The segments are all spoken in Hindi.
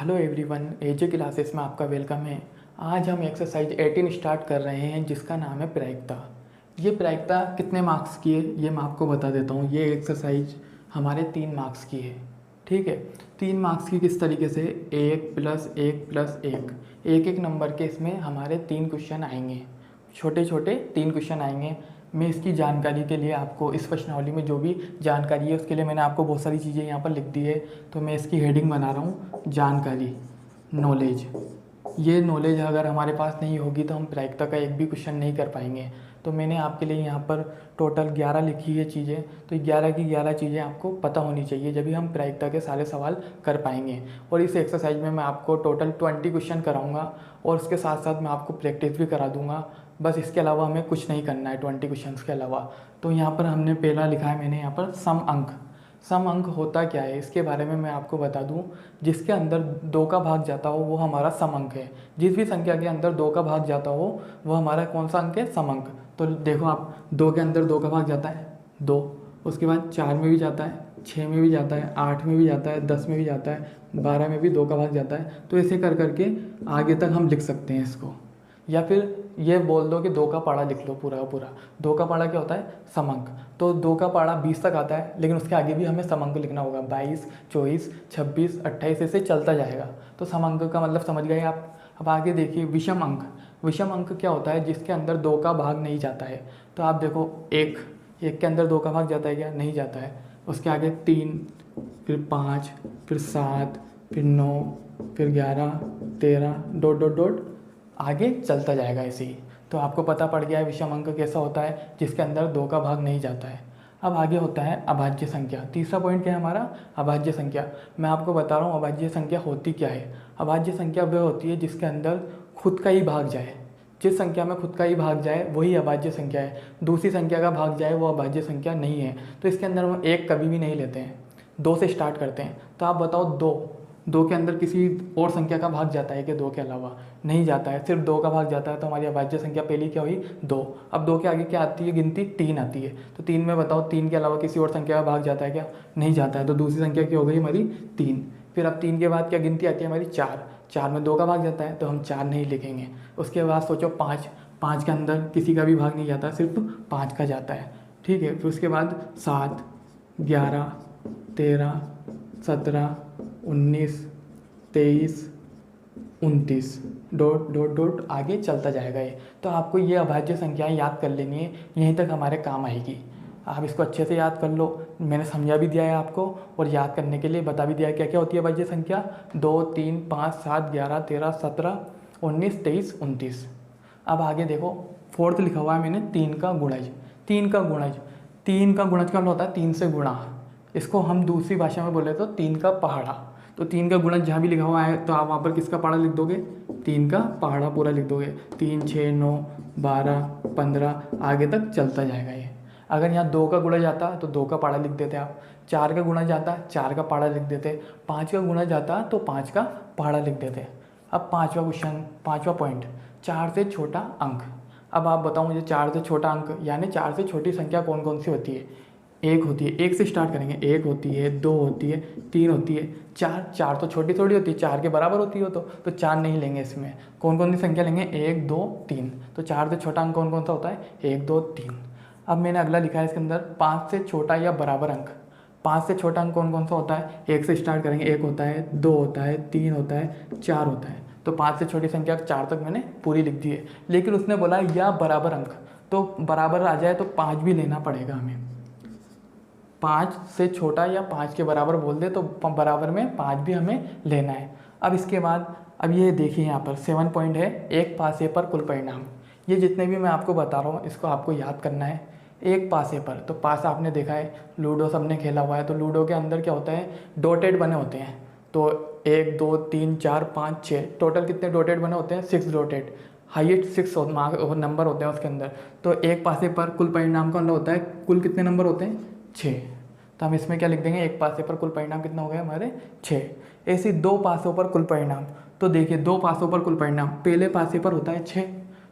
हेलो एवरीवन, एजे क्लासेस में आपका वेलकम है। आज हम एक्सरसाइज 18 स्टार्ट कर रहे हैं जिसका नाम है प्रायिकता। ये प्रायिकता कितने मार्क्स की है ये मैं आपको बता देता हूँ। ये एक्सरसाइज हमारे 3 मार्क्स की है। ठीक है, 3 मार्क्स की किस तरीके से, 1 + 1 + 1, एक एक नंबर के इसमें हमारे 3 क्वेश्चन आएंगे। छोटे छोटे 3 क्वेश्चन आएंगे। मैं इसकी जानकारी के लिए आपको इस प्रश्नावली में जो भी जानकारी है उसके लिए मैंने आपको बहुत सारी चीज़ें यहाँ पर लिख दी है। तो मैं इसकी हेडिंग बना रहा हूँ जानकारी, नॉलेज। ये नॉलेज अगर हमारे पास नहीं होगी तो हम प्रायिकता का एक भी क्वेश्चन नहीं कर पाएंगे। तो मैंने आपके लिए यहाँ पर टोटल 11 लिखी है चीज़ें। तो 11 की 11 चीज़ें आपको पता होनी चाहिए, जब भी हम प्रायिकता के सारे सवाल कर पाएंगे। और इस एक्सरसाइज में मैं आपको टोटल 20 क्वेश्चन कराऊंगा और उसके साथ साथ मैं आपको प्रैक्टिस भी करा दूंगा। बस इसके अलावा हमें कुछ नहीं करना है 20 क्वेश्चन के अलावा। तो यहाँ पर हमने पहला लिखा है मैंने यहाँ पर सम अंक। सम अंक होता क्या है इसके बारे में मैं आपको बता दूं। जिसके अंदर 2 का भाग जाता हो वो हमारा सम अंक है। जिस भी संख्या के अंदर 2 का भाग जाता हो वो हमारा कौन सा अंक है, सम अंक। तो देखो आप, 2 के अंदर 2 का भाग जाता है 2, उसके बाद 4 में भी जाता है, 6 में भी जाता है, 8 में भी जाता है, 10 में भी जाता है, 12 में भी 2 का भाग जाता है। तो ऐसे कर करके आगे तक हम लिख सकते हैं इसको। या फिर ये बोल दो कि 2 का पाड़ा लिख लो पूरा का पूरा। 2 का पाड़ा क्या होता है, समंक। तो 2 का पाड़ा 20 तक आता है, लेकिन उसके आगे भी हमें समंक लिखना होगा। 22, 24, 26, 28 ऐसे चलता जाएगा। तो समंक का मतलब समझ गए आप। अब आगे देखिए विषम अंक। विषम अंक क्या होता है, जिसके अंदर 2 का भाग नहीं जाता है। तो आप देखो, एक के अंदर 2 का भाग जाता है क्या, नहीं जाता है। उसके आगे 3, फिर 5, फिर 7, फिर 9, फिर 11, 13, डॉट डॉट डॉट आगे चलता जाएगा ऐसे ही। तो आपको पता पड़ गया है विषम अंक कैसा होता है, जिसके अंदर 2 का भाग नहीं जाता है। अब आगे होता है अभाज्य संख्या। तीसरा पॉइंट क्या है हमारा, अभाज्य संख्या। मैं आपको बता रहा हूँ अभाज्य संख्या होती क्या है। अभाज्य संख्या वह होती है जिसके अंदर खुद का ही भाग जाए। जिस संख्या में खुद का ही भाग जाए वही अभाज्य संख्या है। दूसरी संख्या का भाग जाए वो अभाज्य संख्या नहीं है। तो इसके अंदर हम 1 कभी भी नहीं लेते हैं, 2 से स्टार्ट करते हैं। तो आप बताओ, 2 के अंदर किसी और संख्या का भाग जाता है कि 2 के अलावा, नहीं जाता है। सिर्फ 2 का भाग जाता है। तो हमारी अभाज्य संख्या पहली क्या हुई, 2। अब 2 के आगे क्या आती है गिनती, 3 आती है। तो 3 में बताओ, 3 के अलावा किसी और संख्या का भाग जाता है क्या, नहीं जाता है। तो दूसरी संख्या क्या हो गई हमारी, 3। फिर अब 3 के बाद क्या गिनती आती है हमारी, 4। 4 में 2 का भाग जाता है तो हम 4 नहीं लिखेंगे। उसके बाद सोचो 5। 5 के अंदर किसी का भी भाग नहीं जाता, सिर्फ 5 का जाता है। ठीक है, फिर उसके बाद 7, 11, 13, 17, 19, 23, 29, डॉट डॉट डॉट आगे चलता जाएगा ये। तो आपको ये अभाज्य संख्याएं याद कर लेनी है, यहीं तक हमारे काम आएगी। आप इसको अच्छे से याद कर लो। मैंने समझा भी दिया है आपको और याद करने के लिए बता भी दिया है क्या क्या होती है अभाज्य संख्या। 2, 3, 5, 7, 11, 13, 17, 19, 23, 29। अब आगे देखो, फोर्थ लिखा हुआ है मैंने 3 का गुणज। 3 का गुणज, 3 का गुणज क्या होता है, 3 से गुणा। इसको हम दूसरी भाषा में बोले तो 3 का पहाड़ा। तो 3 का गुणज जहाँ भी लिखा हुआ है तो आप वहाँ पर किसका पहाड़ा लिख दोगे, 3 का पहाड़ा पूरा लिख दोगे। 3, 6, 9, 12, 15 आगे तक चलता जाएगा ये। अगर यहाँ 2 का गुणज आता तो 2 का पहाड़ा लिख देते आप। 4 का गुणज आता, 4 का पहाड़ा लिख देते। 5 का गुणज आता तो 5 का पहाड़ा लिख देते। अब 5वां क्वेश्चन, 5वां पॉइंट, 4 से छोटा अंक। अब आप बताओ मुझे, 4 से छोटा अंक यानी 4 से छोटी संख्या कौन कौन सी होती है। 1 होती है, 1 से स्टार्ट करेंगे। 1 होती है, 2 होती है, 3 होती है, 4 तो छोटी थोड़ी होती है, 4 के बराबर होती हो तो 4 नहीं लेंगे। इसमें कौन कौन सी संख्या लेंगे, 1, 2, 3। तो 4 से छोटा अंक कौन कौन सा होता है, 1, 2, 3। अब मैंने अगला लिखा है इसके अंदर 5 से छोटा या बराबर अंक। 5 से छोटा अंक कौन कौन सा होता है, 1 से स्टार्ट करेंगे। 1 होता है, 2 होता है, 3 होता है, 4 होता है। तो 5 से छोटी संख्या 4 तक मैंने पूरी लिख दी है। लेकिन उसने बोला या बराबर अंक, तो बराबर आ जाए तो 5 भी लेना पड़ेगा हमें। 5 से छोटा या 5 के बराबर बोल दे तो बराबर में 5 भी हमें लेना है। अब इसके बाद अब ये देखिए यहाँ पर 7 पॉइंट है, एक पासे पर कुल परिणाम। ये जितने भी मैं आपको बता रहा हूँ इसको आपको याद करना है। एक पासे पर, तो पास आपने देखा है, लूडो सबने खेला हुआ है। तो लूडो के अंदर क्या होता है, डॉटेड बने होते हैं। तो 1, 2, 3, 4, 5, 6 टोटल कितने डॉटेड बने होते हैं, 6 डॉटेड। हाईएस्ट 6 नंबर होते हैं उसके अंदर। तो एक पासे पर कुल परिणाम का मतलब होता है कुल कितने नंबर होते हैं, 6। तो हम इसमें क्या लिख देंगे, एक पासे पर कुल परिणाम कितना हो गया हमारे, 6। ऐसे 2 पासों पर कुल परिणाम। तो देखिए 2 पासों पर कुल परिणाम, पहले पासे पर होता है 6,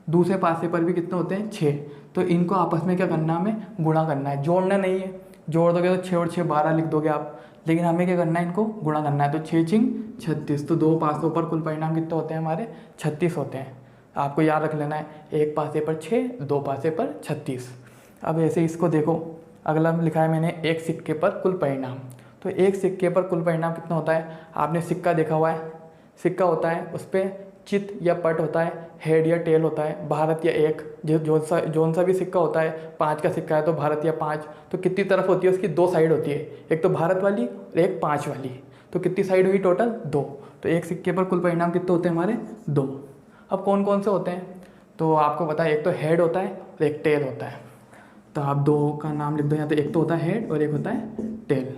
दूसरे पासे पर भी कितने होते हैं, 6। तो इनको आपस में क्या करना, हमें गुणा करना है, जोड़ना नहीं है। जोड़ दोगे तो 6 और 6 12 लिख दोगे आप। लेकिन हमें क्या करना है, इनको गुणा करना है। तो 6 छिंग 36, तो 2 पासों पर कुल परिणाम कितने होते हैं हमारे, 36 होते हैं। आपको याद रख लेना है, एक पासे पर 6, 2 पासे पर 36। अब ऐसे इसको देखो, अगला लिखा है मैंने एक सिक्के पर कुल परिणाम। तो एक सिक्के पर कुल परिणाम कितना होता है, आपने सिक्का देखा हुआ है, सिक्का होता है उस पर चित या पट होता है, हेड या टेल होता है, भारत या एक, जौन सा भी सिक्का होता है, 5 का सिक्का है तो भारत या 5। तो कितनी तरफ होती है उसकी, 2 साइड होती है, एक तो भारत वाली और एक 5 वाली। तो कितनी साइड हुई टोटल, 2। तो एक सिक्के पर कुल परिणाम कितने होते हैं हमारे, 2। अब कौन कौन से होते हैं, तो आपको पता है एक तो हेड होता है और एक टेल होता है। तो आप 2 का नाम लिख दो यहाँ, तो एक तो होता है हेड और एक होता है टेल।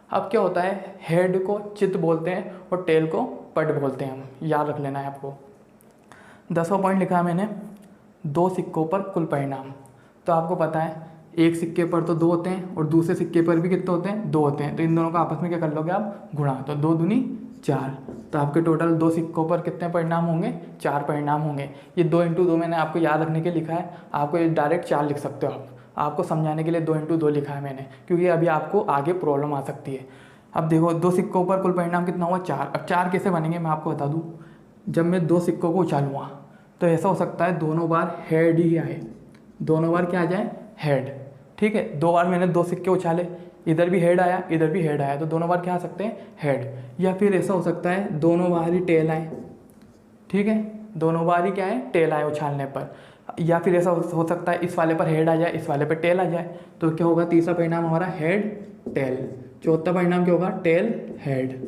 अब क्या होता है, हेड को चित बोलते हैं और टेल को पट बोलते हैं, हम याद रख लेना है आपको। 10वां पॉइंट लिखा है मैंने, 2 सिक्कों पर कुल परिणाम। तो आपको पता है एक सिक्के पर तो 2 होते हैं और दूसरे सिक्के पर भी कितने होते हैं, 2 होते हैं। तो इन दोनों का आपस में क्या कर लोगे आप, गुणा। तो 2 दूनी 4, तो आपके टोटल 2 सिक्कों पर कितने परिणाम होंगे, 4 परिणाम होंगे। ये 2 × 2 मैंने आपको याद रखने के लिखा है, आपको ये डायरेक्ट 4 लिख सकते हो आप। आपको समझाने के लिए 2 × 2 लिखा है मैंने, क्योंकि अभी आपको आगे प्रॉब्लम आ सकती है। अब देखो 2 सिक्कों पर कुल परिणाम कितना हुआ, 4। अब 4 कैसे बनेंगे मैं आपको बता दूँ। जब मैं 2 सिक्कों को उछालूँगा तो ऐसा हो सकता है दोनों बार हेड ही आए, दोनों बार क्या आ जाए, हेड। ठीक है, 2 बार मैंने 2 सिक्के उछाले, इधर भी हेड आया इधर भी हेड आया, तो दोनों बार क्या आ सकते हैं, हेड। या फिर ऐसा हो सकता है दोनों बार ही टेल आए। ठीक है, दोनों बार ही क्या है, टेल आए उछालने पर। या फिर ऐसा हो सकता है इस वाले पर हेड आ जाए इस वाले पर टेल आ जाए। तो क्या होगा, तीसरा परिणाम हमारा हेड टेल। चौथा परिणाम क्या होगा, टेल हेड।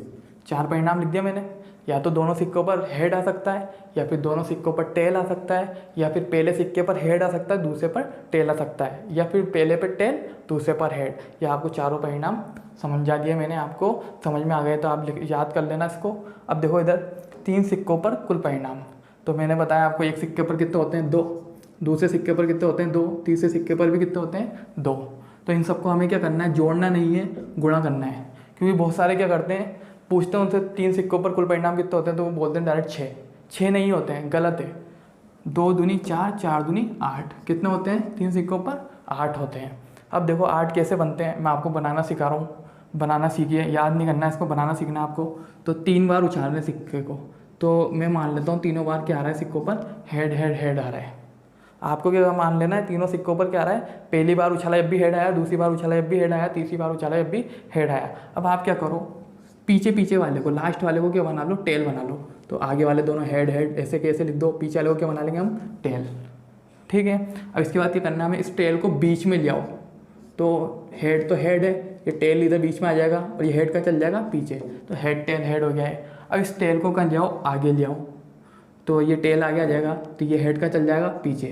4 परिणाम लिख दिया मैंने। या तो दोनों सिक्कों पर हेड आ सकता है, या फिर दोनों सिक्कों पर टेल आ सकता है, या फिर पहले सिक्के पर हेड आ सकता है दूसरे पर टेल आ सकता है, या फिर पहले पर टेल दूसरे पर हेड। या आपको चारों परिणाम समझा दिए मैंने, आपको समझ में आ गए तो आप याद कर लेना इसको। अब देखो इधर 3 सिक्कों पर कुल परिणाम। तो मैंने बताया आपको एक सिक्के पर कितने होते हैं, 2, दूसरे सिक्के पर कितने होते हैं, 2, तीसरे सिक्के पर भी कितने होते हैं, 2। तो इन सबको हमें क्या करना है, जोड़ना नहीं है, गुणा करना है। क्योंकि बहुत सारे क्या करते हैं, पूछते हैं उनसे 3 सिक्कों पर कुल परिणाम कितने होते हैं, तो वो बोलते हैं डायरेक्ट 6। 6 नहीं होते हैं, गलत है। 2 दूनी 4, 4 दूनी 8। कितने होते हैं, 3 सिक्कों पर 8 होते हैं। अब देखो 8 कैसे बनते हैं, मैं आपको बनाना सिखा रहा हूँ, बनाना सीखिए, याद नहीं करना है इसको, बनाना सीखना है आपको। तो 3 बार उछाल रहे सिक्के को, तो मैं मान लेता हूँ तीनों बार क्या आ रहा है, सिक्कों पर हेड हेड हेड आ रहा है। आपको क्या मान लेना है, तीनों सिक्कों पर क्या आ रहा है, पहली बार उछाला जब भी हेड आया, दूसरी बार उछाला जब भी हेड आया, तीसरी बार उछाला जब भी हेड आया। अब आप क्या करो, पीछे पीछे वाले को, लास्ट वाले को क्या बना लो, टेल बना लो। तो आगे वाले दोनों हेड हेड ऐसे कैसे लिख दो, पीछे वाले को क्या बना लेंगे हम, टेल। ठीक है, अब इसके बाद क्या करना है, हमें इस टेल को बीच में ले आओ। तो हेड है, ये टेल इधर बीच में आ जाएगा और ये हेड का चल जाएगा पीछे। तो हेड टेल हेड हो गया है। अब इस टेल को कहाँ ले आओ, आगे ले आओ। तो ये टेल आगे आ जाएगा, तो ये हेड का चल जाएगा पीछे।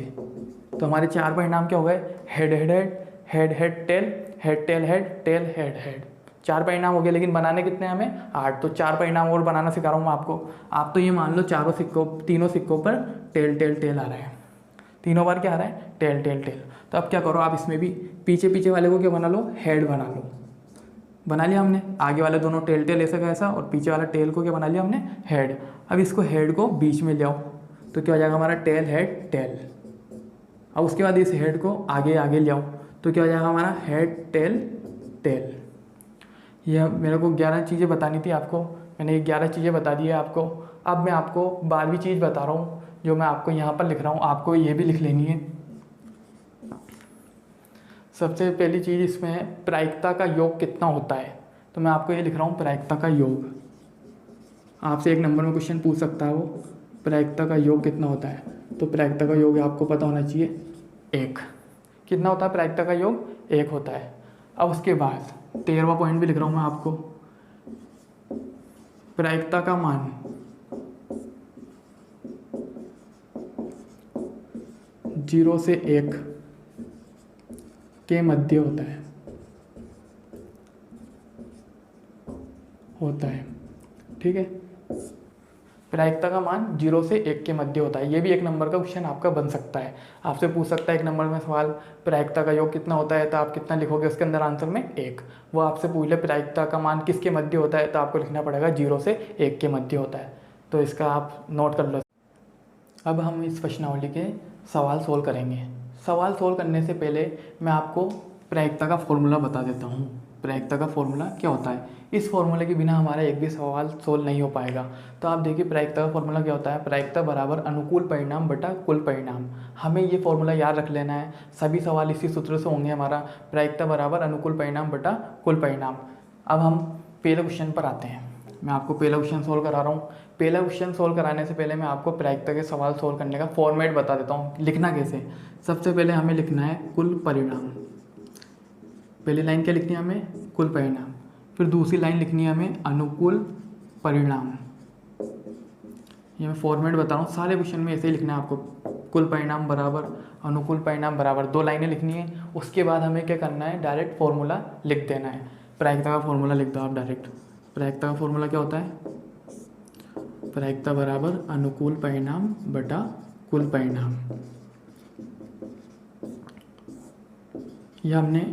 तो हमारे 4 परिणाम क्या हो गए, head head head head head tail head tail head tail head head. 4 परिणाम हो गए, लेकिन बनाने कितने हैं हमें, 8। तो 4 परिणाम और बनाना सिखा रहा हूँ मैं आपको। आप तो ये मान लो तीनों सिक्कों पर टेल टेल टेल आ रहा है, तीनों बार क्या आ रहा है, टेल टेल टेल। तो अब क्या करो, आप इसमें भी पीछे पीछे वाले को क्या बना लो, हेड बना लो। बना लिया हमने, आगे वाले दोनों टेल टेल ऐसा का ऐसा, और पीछे वाला टेल को क्या बना लिया हमने, हेड। अब इसको हेड को बीच में ले आओ, तो क्या हो जाएगा हमारा टेल हेड टेल। अब उसके बाद इस हेड को आगे आगे ले आओ, तो क्या हो जाएगा हमारा हेड टेल टेल। यह मेरे को 11 चीज़ें बतानी थी आपको, मैंने 11 चीज़ें बता दी है आपको। अब मैं आपको 12वीं चीज़ बता रहा हूँ, जो मैं आपको यहाँ पर लिख रहा हूँ, आपको ये भी लिख लेनी है। सबसे पहली चीज़ इसमें है प्रायिकता का योग कितना होता है। तो मैं आपको ये लिख रहा हूँ, प्रायिकता का योग। आपसे 1 नंबर में क्वेश्चन पूछ सकता है वो, प्रायिकता का योग कितना होता है। तो प्रायिकता का योग आपको पता होना चाहिए 1। कितना होता है प्रायिकता का योग, 1 होता है। अब उसके बाद 13वां पॉइंट भी लिख रहा हूँ मैं आपको, प्रायिकता का मान 0 से 1 के मध्य होता है। ठीक है, प्रायिकता का मान 0 से 1 के मध्य होता है। ये भी 1 नंबर का क्वेश्चन आपका बन सकता है, आपसे पूछ सकता है 1 नंबर में सवाल, प्रायिकता का योग कितना होता है, तो आप कितना लिखोगे उसके अंदर आंसर में 1। वो आपसे पूछ ले प्रायिकता का मान किसके मध्य होता है, तो आपको लिखना पड़ेगा 0 से 1 के मध्य होता है। तो इसका आप नोट कर लो। अब हम इस प्रश्नावली के सवाल सोल्व करेंगे। सवाल सोल्व करने से पहले मैं आपको प्रायिकता का फॉर्मूला बता देता हूँ। प्रायिकता का फॉर्मूला क्या होता है। इस फॉर्मूले के बिना हमारा एक भी सवाल सोल्व नहीं हो पाएगा। तो आप देखिए प्रायिकता का फॉर्मूला क्या होता है, प्रायिकता बराबर अनुकूल परिणाम बटा कुल परिणाम। हमें ये फॉर्मूला याद रख लेना है, सभी सवाल इसी सूत्र से होंगे हमारा, प्रायिकता बराबर अनुकूल परिणाम बटा कुल परिणाम। अब हम पहले क्वेश्चन पर आते हैं। मैं आपको पहला क्वेश्चन सोल्व करा रहा हूँ। पहला क्वेश्चन सोल्व कराने से पहले मैं आपको प्रायिकता के सवाल सोल्व करने का फॉर्मेट बता देता हूँ, लिखना कैसे। सबसे पहले हमें लिखना है कुल परिणाम। पहली लाइन क्या लिखनी है हमें, कुल परिणाम। फिर दूसरी लाइन लिखनी है हमें अनुकूल परिणाम। ये मैं फॉर्मेट बता रहा हूँ, सारे क्वेश्चन में ऐसे ही लिखना है आपको, कुल परिणाम बराबर अनुकूल परिणाम बराबर, 2 लाइनें लिखनी है। उसके बाद हमें क्या करना है, डायरेक्ट फॉर्मूला लिख देना है। प्रायिकता का फॉर्मूला लिख दो आप डायरेक्ट। प्रायिकता का फॉर्मूला क्या होता है, प्रायिकता बराबर अनुकूल परिणाम बटा कुल परिणाम। यह हमने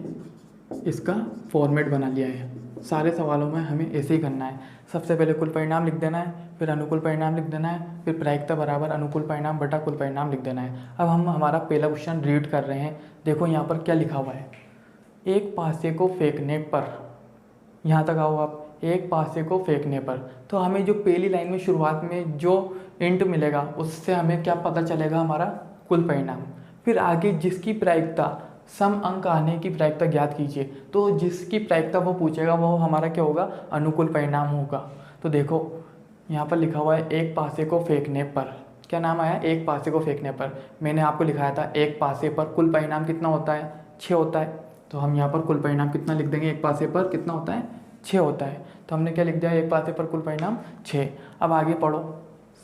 इसका फॉर्मेट बना लिया है। सारे सवालों में हमें ऐसे ही करना है। सबसे पहले कुल परिणाम लिख देना है, फिर अनुकूल परिणाम लिख देना है, फिर प्रायिकता बराबर अनुकूल परिणाम बटा कुल परिणाम लिख देना है। अब हम हमारा पहला क्वेश्चन रीड कर रहे हैं। देखो यहाँ पर क्या लिखा हुआ है, एक पासे को फेंकने पर, यहाँ तक आओ आप, एक पासे को फेंकने पर। तो हमें जो पहली लाइन में शुरुआत में जो इंट मिलेगा उससे हमें क्या पता चलेगा, हमारा कुल परिणाम। फिर आगे जिसकी प्रायिकता सम अंक आने की प्रायिकता ज्ञात कीजिए, तो जिसकी प्रायिकता वो पूछेगा वो हमारा क्या होगा, अनुकूल परिणाम होगा। तो देखो यहाँ पर लिखा हुआ है एक पासे को फेंकने पर, क्या नाम आया, एक पासे को फेंकने पर। मैंने आपको लिखाया था एक पासे पर कुल परिणाम कितना होता है, 6 होता है। तो हम यहाँ पर कुल परिणाम कितना लिख देंगे, एक पासे पर कितना होता है, 6 होता है। तो हमने क्या लिख दिया, एक पासे पर कुल परिणाम 6। अब आगे पढ़ो,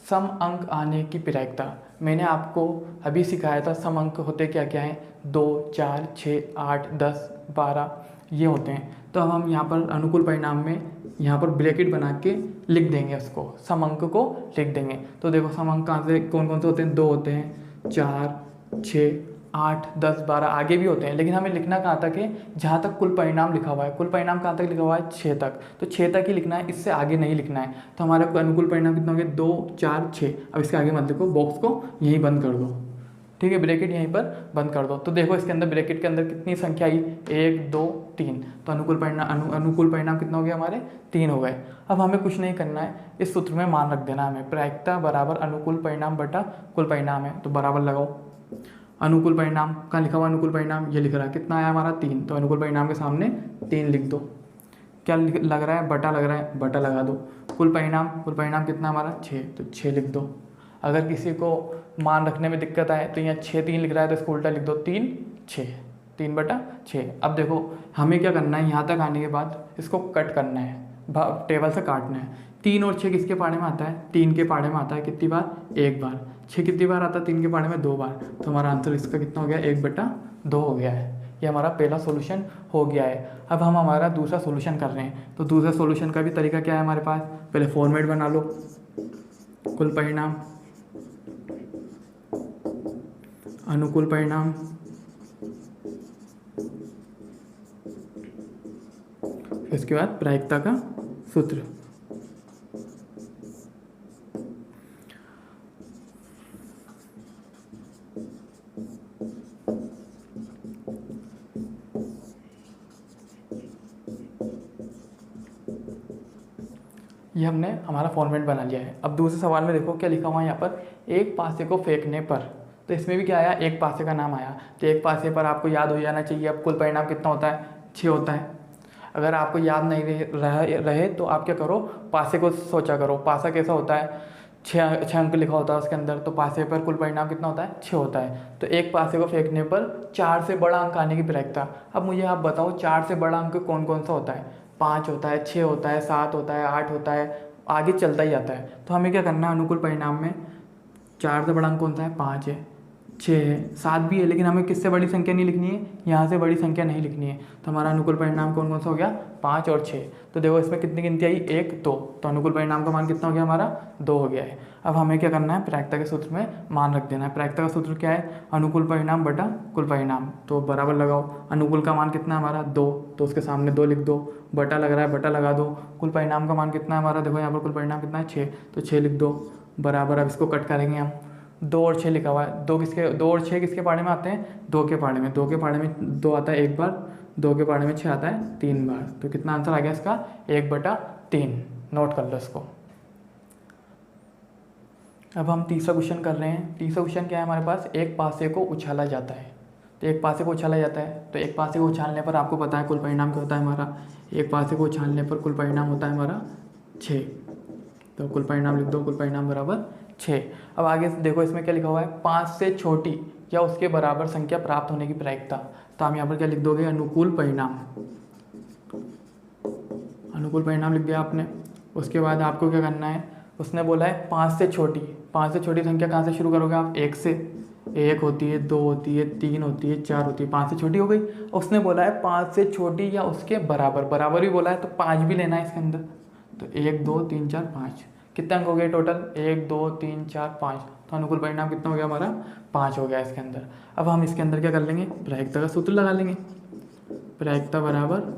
सम अंक आने की प्रायिकता। मैंने आपको अभी सिखाया था सम अंक होते क्या क्या हैं, 2, 4, 6, 8, 10, 12 ये होते हैं। तो अब हम यहाँ पर अनुकूल परिणाम में यहाँ पर ब्रैकेट बना के लिख देंगे, उसको सम अंक को लिख देंगे। तो देखो सम अंक कहाँ से कौन कौन से होते हैं, 2 होते हैं, 4, 6, 8, 10, 12 आगे भी होते हैं। लेकिन हमें लिखना कहाँ तक है, जहाँ तक कुल परिणाम लिखा हुआ है। कुल परिणाम कहाँ तक लिखा हुआ है, 6 तक। तो 6 तक ही लिखना है, इससे आगे नहीं लिखना है। तो हमारा अनुकूल परिणाम कितना हो गया, 2, 4, 6। अब इसके आगे मत लिखो, बॉक्स को यहीं बंद कर दो, ठीक है, ब्रैकेट यहीं पर बंद कर दो। तो देखो इसके अंदर ब्रैकेट के अंदर कितनी संख्या आई, 1, 2, 3। तो अनुकूल परिणाम कितना हो गया, हमारे 3 हो गए। अब हमें कुछ नहीं करना है, इस सूत्र में मान रख देना हमें, प्रायिकता बराबर अनुकूल परिणाम बटा कुल परिणाम है। तो बराबर लगाओ, अनुकूल परिणाम कहाँ लिखा हुआ, अनुकूल परिणाम ये लिख रहा है, कितना आया हमारा 3। तो अनुकूल परिणाम के सामने 3 लिख दो। क्या लग रहा है, बटा लग रहा है, बटा लगा दो। कुल परिणाम कितना हमारा 6, तो 6 लिख दो। अगर किसी को मान रखने में दिक्कत आए तो यहाँ 6, 3 लिख रहा है तो इसको उल्टा लिख दो, 3, 6, 3/6। अब देखो हमें क्या करना है, यहाँ तक आने के बाद इसको कट करना है, टेबल से काटना है। 3 और 6 किसके पाड़े में आता है, 3 के पाड़े में आता है। कितनी बार, 1 बार। 6 कितनी बार आता है, 3 के पाड़े में 2 बार। तो हमारा आंसर इसका कितना हो गया, 1/2 हो गया है। ये हमारा पहला सॉल्यूशन हो गया है। अब हम हमारा दूसरा सॉल्यूशन कर रहे हैं। तो दूसरा सॉल्यूशन का भी तरीका क्या है हमारे पास, पहले फॉर्मेट बना लो, कुल परिणाम अनुकूल परिणाम इसके बाद प्रायिकता का सूत्र। ये हमने हमारा फॉर्मेट बना लिया है। अब दूसरे सवाल में देखो क्या लिखा हुआ है यहाँ पर, एक पासे को फेंकने पर। तो इसमें भी क्या आया, एक पासे का नाम आया। तो एक पासे पर आपको याद हो जाना चाहिए। अब कुल परिणाम कितना होता है, 6 होता है। अगर आपको याद नहीं रहे तो आप क्या करो, पासे को सोचा करो। पासा कैसा होता है, 6 अंक लिखा होता है उसके अंदर। तो पासे पर कुल परिणाम कितना होता है, 6 होता है। तो एक पासे को फेंकने पर 4 से बड़ा अंक आने की प्रायिकता। अब मुझे आप बताओ 4 से बड़ा अंक कौन कौन सा होता है, 5 होता है, 6 होता है, 7 होता है, 8 होता है, आगे चलता ही जाता है। तो हमें क्या करना है, अनुकूल परिणाम में 4 से बड़ा अंक कौन सा है, 5 है, 6 है, 7 भी है। लेकिन हमें किससे बड़ी संख्या नहीं लिखनी है, यहाँ से बड़ी संख्या नहीं लिखनी है। तो हमारा अनुकूल परिणाम कौन कौन सा हो गया, 5 और 6। तो देखो इसमें कितनी गिनती आई, 1, 2। तो अनुकूल परिणाम का मान कितना हो गया हमारा, 2 हो गया है। अब हमें क्या करना है, प्रायिकता के सूत्र में मान रख देना है। प्रायिकता का सूत्र क्या है, अनुकूल परिणाम बटा कुल परिणाम। तो बराबर लगाओ, अनुकूल का मान कितना है हमारा 2, तो उसके सामने 2 लिख दो। बटा लग रहा है, बटा लगा दो। कुल परिणाम का मान कितना है हमारा, देखो यहाँ पर कुल परिणाम कितना है 6, तो 6 लिख दो बराबर। अब इसको कट करेंगे हम, 2 और 6 लिखा हुआ है। 2 और 6 किसके पाड़े में आते हैं, 2 के पाड़े में। 2 के पाड़े में 2 आता है 1 बार, 2 के पहाड़े में 6 आता है 3 बार, तो कितना आंसर आ गया इसका 1/3। नोट कर लो इसको। अब हम तीसरा क्वेश्चन कर रहे हैं। तीसरा क्वेश्चन क्या है हमारे पास, एक पासे को उछाला जाता है। तो एक पासे को उछाला जाता है, तो एक पासे को उछालने पर आपको पता है कुल परिणाम क्या होता है हमारा, एक पासे को उछालने पर कुल परिणाम होता है हमारा 6। तो कुल परिणाम लिख दो, कुल परिणाम बराबर 6। अब आगे देखो इसमें क्या लिखा हुआ है, 5 से छोटी या उसके बराबर संख्या प्राप्त होने की प्रायिकता। तो हम यहाँ पर क्या लिख दोगे, अनुकूल परिणाम। अनुकूल परिणाम लिख दिया आपने। उसके बाद आपको क्या करना है, उसने बोला है 5 से छोटी। 5 से छोटी संख्या कहाँ से शुरू करोगे आप, 1 से। 1 होती है, 2 होती है, 3 होती है, 4 होती है, 5 से छोटी हो गई। उसने बोला है 5 से छोटी या उसके बराबर, बराबर भी बोला है तो 5 भी लेना है इसके अंदर। तो 1 2 3 4 5 कितने अंक हो गए टोटल, 1 2 3 4 5। तो अनुकूल परिणाम कितना हो गया हमारा, 5 हो गया इसके अंदर। अब हम इसके अंदर क्या कर लेंगे, प्रायिकता का सूत्र लगा लेंगे। प्रायिकता बराबर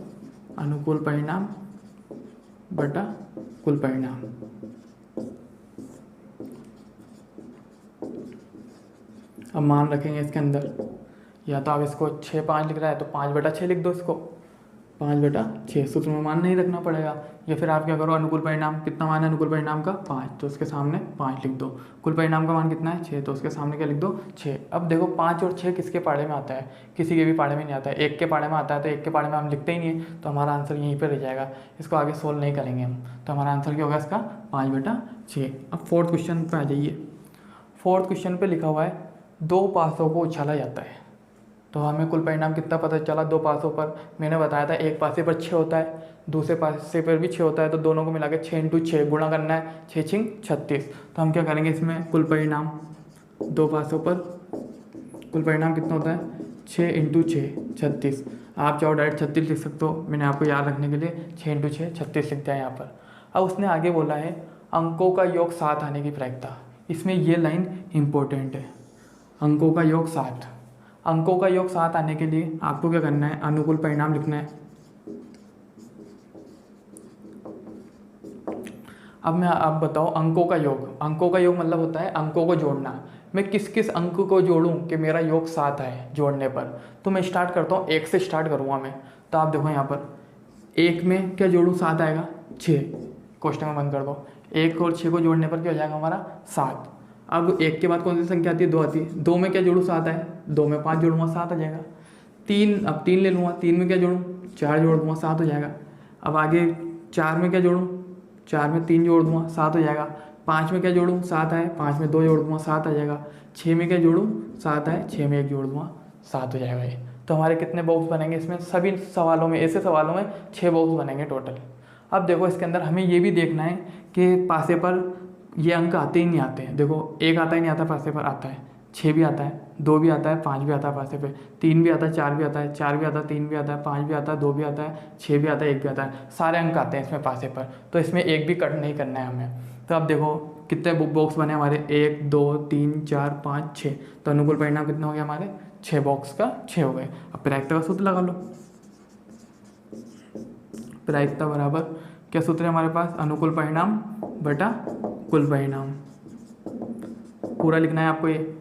अनुकूल परिणाम बटा कुल परिणाम। अब मान रखेंगे इसके अंदर, या तो आप इसको 6 5 लिख रहा है तो 5/6 लिख दो इसको, 5/6। सूत्र में मान नहीं रखना पड़ेगा। या फिर आप क्या करो, अनुकूल परिणाम कितना मान है अनुकूल परिणाम का 5, तो उसके सामने 5 लिख दो। कुल परिणाम का मान कितना है 6, तो उसके सामने क्या लिख दो 6। अब देखो 5 और 6 किसके पाड़े में आता है, किसी के भी पाड़े में नहीं आता है। 1 के पाड़े में आता है, तो 1 के पाड़े में हम लिखते ही नहीं है, तो हमारा आंसर यहीं पर रह जाएगा। इसको आगे सोल्व नहीं करेंगे हम, तो हमारा आंसर क्या होगा इसका 5/6। अब 4th क्वेश्चन पर आ जाइए। 4th क्वेश्चन पर लिखा हुआ है 2 पासों को उछाला जाता है। तो हमें कुल परिणाम कितना पता चला 2 पासों पर, मैंने बताया था एक पासे पर 6 होता है, दूसरे पासे पर भी 6 होता है, तो दोनों को मिला के 6 × 6 गुणा करना है, 6 6 36। तो हम क्या करेंगे इसमें, कुल परिणाम 2 पासों पर कुल परिणाम कितना होता है 6 × 6 36। आप चाहो डायरेक्ट 36 लिख सकते हो, मैंने आपको याद रखने के लिए 6 × 6 36 लिख दिया यहाँ पर। अब उसने आगे बोला है अंकों का योग 7 आने की प्रायिकता। इसमें ये लाइन इम्पोर्टेंट है, अंकों का योग 7। अंकों का योग 7 आने के लिए आपको क्या करना है, अनुकूल परिणाम लिखना है। अब मैं आप बताओ अंकों का योग, अंकों का योग मतलब होता है अंकों को जोड़ना। मैं किस किस अंक को जोड़ूं कि मेरा योग 7 आए जोड़ने पर। तो मैं स्टार्ट करता हूँ 1 से स्टार्ट करूँगा मैं। तो आप देखो यहाँ पर 1 में क्या जोड़ूँ 7 आएगा 6, क्वेश्चन में बंद कर दो। 1 और 6 को जोड़ने पर क्या हो जाएगा हमारा 7। अब 1 के बाद कौन सी संख्या आती है 2 आती है, 2 में क्या जोड़ूँ 7 है, 2 में 5 जोड़ूंगा 7 आ जाएगा। 3 अब 3 ले लूँगा, 3 में क्या जोड़ूँ 4 जोड़ दूँगा 7 हो जाएगा। अब आगे 4 में क्या जोड़ूँ, 4 में 3 जोड़ दूँगा 7 हो जाएगा। 5 में क्या जोड़ूँ 7 है, 5 में 2 जोड़ दूँगा 7 आ जाएगा। 6 में क्या जोड़ूँ 7 है, 6 में 1 जोड़ दूँगा 7 हो जाएगा। ये तो हमारे कितने बॉक्स बनेंगे इसमें, सभी सवालों में ऐसे सवालों में 6 बॉक्स बनेंगे टोटल। अब देखो इसके अंदर हमें ये भी देखना है कि पासे पर ये अंक आते ही नहीं आते हैं। देखो 1 आता ही नहीं आता, पासे पर आता है 6 भी आता है, 2 भी आता है, 5 भी आता है पासे पे, 3 भी आता है, 4 भी आता है, 4 भी आता है, 3 भी आता है, 5 भी आता है, 2 भी आता है, 6 भी आता है, 1 भी आता है। सारे अंक आते हैं इसमें पासे पर, तो इसमें एक भी कट नहीं करना है हमें। तो अब देखो कितने बॉक्स बने हमारे, 1 2 3 4 5 6। तो अनुकूल परिणाम कितने हो गए हमारे 6 बॉक्स का 6 हो गए। अब प्रायिकता का सूत्र लगा लो। प्रायिकता बराबर क्या सूत्र है हमारे पास, अनुकूल परिणाम बटा कुल परिणाम। पूरा लिखना है आपको ये।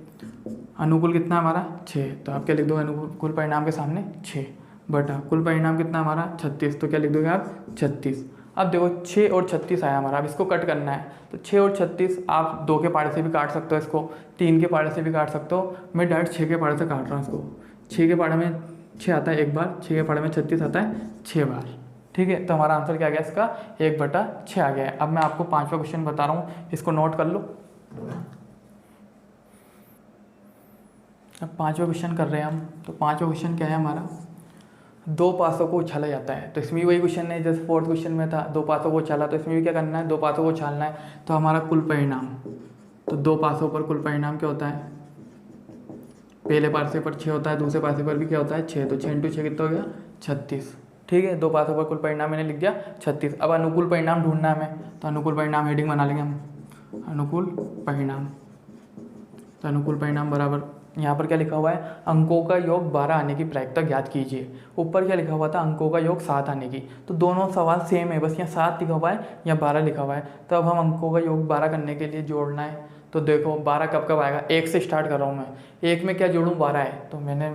अनुकूल कितना है हमारा 6, तो आप क्या लिख दोगे अनुकूल कुल परिणाम के सामने 6 बटा कुल परिणाम कितना हमारा 36, तो क्या लिख दोगे आप 36। अब देखो 6 और 36 आया हमारा, अब इसको कट करना है। तो 6 और 36 आप 2 के पाड़े से भी काट सकते हो, इसको 3 के पाड़े से भी काट सकते हो। मैं डायरेक्ट 6 के पाड़े से काट रहा हूँ इसको। 6 के पाड़े में 6 आता है एक बार, 6 के पाड़े में 36 आता है 6 बार। ठीक है, तो हमारा आंसर क्या आ गया इसका 1/6 आ गया है। अब मैं आपको 5वां क्वेश्चन बता रहा हूँ, इसको नोट कर लो। अब 5वां क्वेश्चन कर रहे हैं हम। तो 5वां क्वेश्चन क्या है हमारा, 2 पासों को उछाला जाता है। तो इसमें भी वही क्वेश्चन है जैसे 4th क्वेश्चन में था, 2 पासों को उछाला, तो इसमें भी क्या करना है 2 पासों को उछालना है। तो हमारा कुल परिणाम, तो 2 पासों पर कुल परिणाम क्या होता है, पहले पासे पर 6 होता है, दूसरे पासे पर भी क्या होता है 6, तो 6 × 6 कितना हो गया 36। ठीक है, 2 पासों पर कुल परिणाम मैंने लिख दिया 36। अब अनुकूल परिणाम ढूंढना है हमें, तो अनुकूल परिणाम हेडिंग बना लेंगे हम, अनुकूल परिणाम। तो अनुकूल परिणाम बराबर यहाँ पर क्या लिखा हुआ है, अंकों का योग 12 आने की प्रायिकता ज्ञात कीजिए। ऊपर क्या लिखा हुआ था, अंकों का योग 7 आने की। तो दोनों सवाल सेम है, बस यहाँ 7 लिखा हुआ है या 12 लिखा हुआ है। तो अब हम अंकों का योग 12 करने के लिए जोड़ना है। तो देखो 12 कब कब आएगा, 1 से स्टार्ट कर रहा हूँ मैं। 1 में क्या जोड़ूँ 12 है, तो मैंने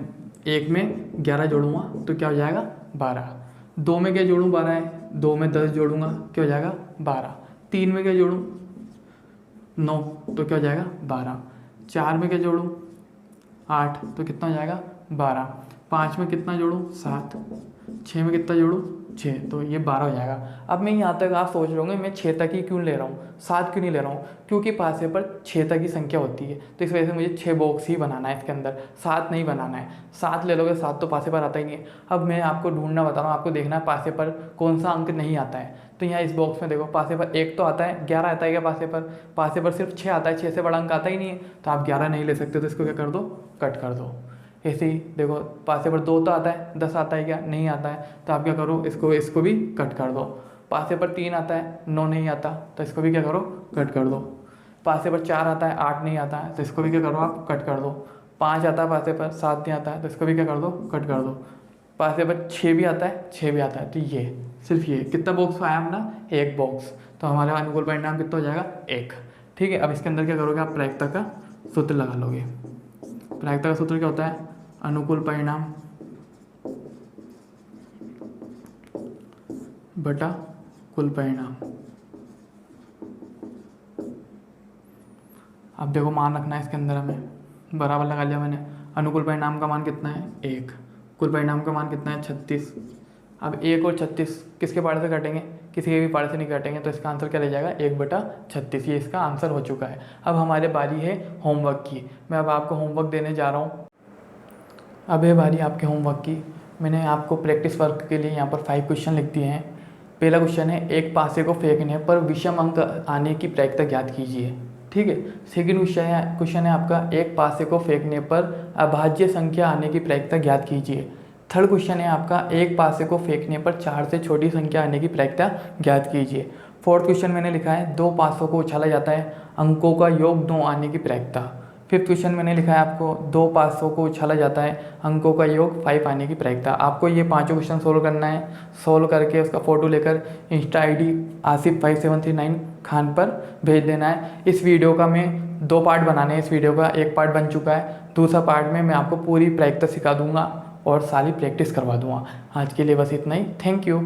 1 में 11 जोड़ूंगा, तो क्या हो जाएगा 12। 2 में क्या जोड़ूँ, 12 है, 2 में 10 जोड़ूंगा क्या हो जाएगा 12। 3 में क्या जोड़ूँ 9 तो क्या हो जाएगा 12। 4 में क्या जोड़ूँ 8 तो कितना हो जाएगा 12। 5 में कितना जोड़ूँ 7। 6 में कितना जोड़ूँ 6 तो ये 12 हो जाएगा। अब मैं यहाँ तक आप सोच रहे होंगे मैं 6 तक ही क्यों ले रहा हूँ, 7 क्यों नहीं ले रहा हूँ, क्योंकि पासे पर 6 तक की संख्या होती है तो इस वजह से मुझे 6 बॉक्स ही बनाना है इसके अंदर, 7 नहीं बनाना है। 7 ले लोगे 7 तो पासे पर आता ही नहीं है। अब मैं आपको ढूंढना बता रहा हूँ, आपको देखना है पासे पर कौन सा अंक नहीं आता है। तो यहाँ इस बॉक्स में देखो पासे पर 1 तो आता है, 11 आता है क्या पासे पर सिर्फ 6 आता है, 6 से बड़ा अंक आता ही नहीं है तो आप 11 नहीं ले सकते, तो इसको क्या कर दो कट कर दो। ऐसे ही देखो पासे पर 2 तो आता है, 10 आता है क्या नहीं आता है तो आप क्या करो इसको भी कट कर दो। पासे पर 3 आता है, 9 नहीं आता तो इसको भी क्या करो कट कर दो। पासे पर 4 आता है, 8 नहीं आता है तो इसको भी क्या करो आप कट कर दो। 5 आता है पासे पर, 7 नहीं आता है तो इसको भी क्या कर दो कट कर दो। पासे पर 6 भी आता है, 6 भी आता है तो ये सिर्फ ये कितना बॉक्स आया अपना 1 बॉक्स, तो हमारा अनुकूल परिणाम कितना हो जाएगा 1। ठीक है, अब इसके अंदर क्या करोगे आप प्रायिकता का सूत्र लगा लोगे। प्रायिकता का सूत्र क्या होता है, अनुकूल परिणाम बटा कुल परिणाम। अब देखो मान रखना है इसके अंदर, हमें बराबर लगा लिया मैंने। अनुकूल परिणाम का मान कितना है 1, कुल परिणाम का मान कितना है 36। अब 1 और 36 किसके पार्ट से काटेंगे, किसी के भी पार्ट से नहीं काटेंगे तो इसका आंसर क्या रह जाएगा 1/36। ये इसका आंसर हो चुका है। अब हमारे बारी है होमवर्क की। मैं अब आपको होमवर्क देने जा रहा हूँ। अब है बारी आपके होमवर्क की। मैंने आपको प्रैक्टिस वर्क के लिए यहाँ पर 5 क्वेश्चन लिख दिए हैं। पहला क्वेश्चन है, एक पासे को फेंकने पर विषम अंक आने की प्रायिकता ज्ञात कीजिए। ठीक है। सेकंड क्वेश्चन है आपका, एक पासे को फेंकने पर अभाज्य संख्या आने की प्रायिकता ज्ञात कीजिए। थर्ड क्वेश्चन है आपका, एक पासे को फेंकने पर 4 से छोटी संख्या आने की प्रायिकता ज्ञात कीजिए। फोर्थ क्वेश्चन मैंने लिखा है, 2 पासों को उछाला जाता है, अंकों का योग 2 आने की प्रायिकता। फिफ्थ क्वेश्चन मैंने लिखा है आपको, 2 पासों को उछाला जाता है, अंकों का योग 5 आने की प्रायिकता। आपको ये 5 क्वेश्चन सोल्व करना है। सोल्व करके उसका फ़ोटो लेकर इंस्टा ID आसिफ5739 खान पर भेज देना है। इस वीडियो का मैं 2 पार्ट बनाने हैं। इस वीडियो का एक पार्ट बन चुका है, दूसरा पार्ट में मैं आपको पूरी प्रायिकता सिखा दूंगा और सारी प्रैक्टिस करवा दूंगा। आज के लिए बस इतना ही। Thank you.